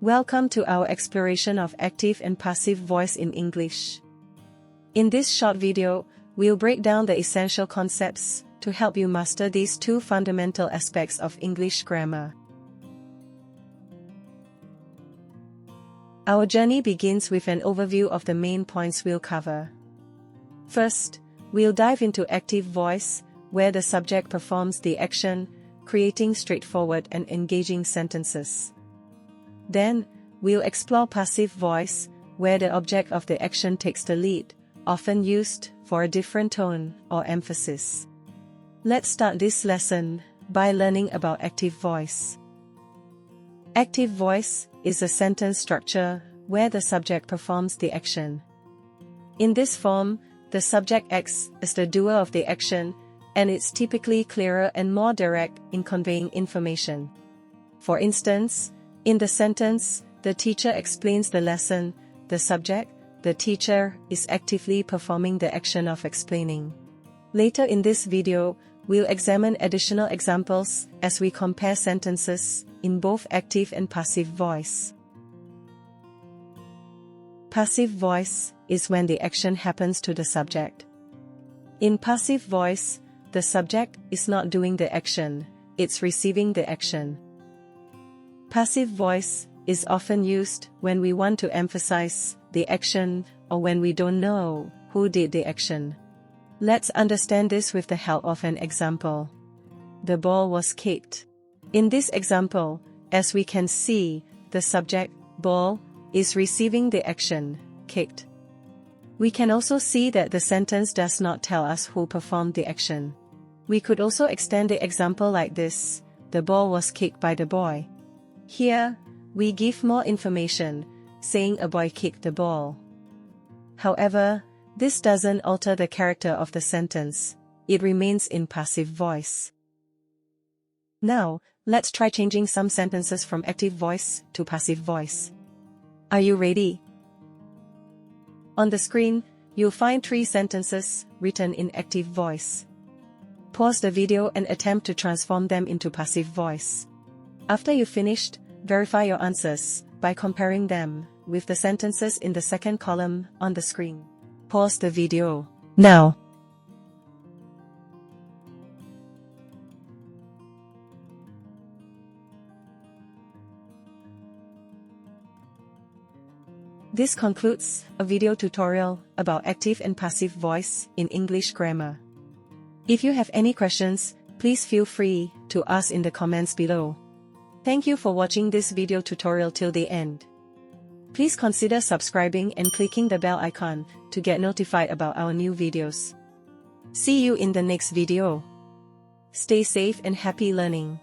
Welcome to our exploration of active and passive voice in English. In this short video, we'll break down the essential concepts to help you master these two fundamental aspects of English grammar. Our journey begins with an overview of the main points we'll cover. First, we'll dive into active voice, where the subject performs the action, creating straightforward and engaging sentences. Then, we'll explore passive voice, where the object of the action takes the lead, often used for a different tone or emphasis. Let's start this lesson by learning about active voice. Active voice is a sentence structure where the subject performs the action. In this form, the subject acts as the doer of the action, and it's typically clearer and more direct in conveying information. For instance, in the sentence, the teacher explains the lesson, the subject, the teacher, is actively performing the action of explaining. Later in this video, we'll examine additional examples as we compare sentences in both active and passive voice. Passive voice is when the action happens to the subject. In passive voice, the subject is not doing the action, it's receiving the action. Passive voice is often used when we want to emphasize the action or when we don't know who did the action. Let's understand this with the help of an example. The ball was kicked. In this example, as we can see, the subject, ball, is receiving the action, kicked. We can also see that the sentence does not tell us who performed the action. We could also extend the example like this: the ball was kicked by the boy. Here, we give more information, saying a boy kicked the ball. However, this doesn't alter the character of the sentence, it remains in passive voice. Now, let's try changing some sentences from active voice to passive voice. Are you ready? On the screen, you'll find 3 sentences written in active voice. Pause the video and attempt to transform them into passive voice. After you've finished, verify your answers by comparing them with the sentences in the second column on the screen. Pause the video now. This concludes a video tutorial about active and passive voice in English grammar. If you have any questions, please feel free to ask in the comments below. Thank you for watching this video tutorial till the end. Please consider subscribing and clicking the bell icon to get notified about our new videos. See you in the next video. Stay safe and happy learning.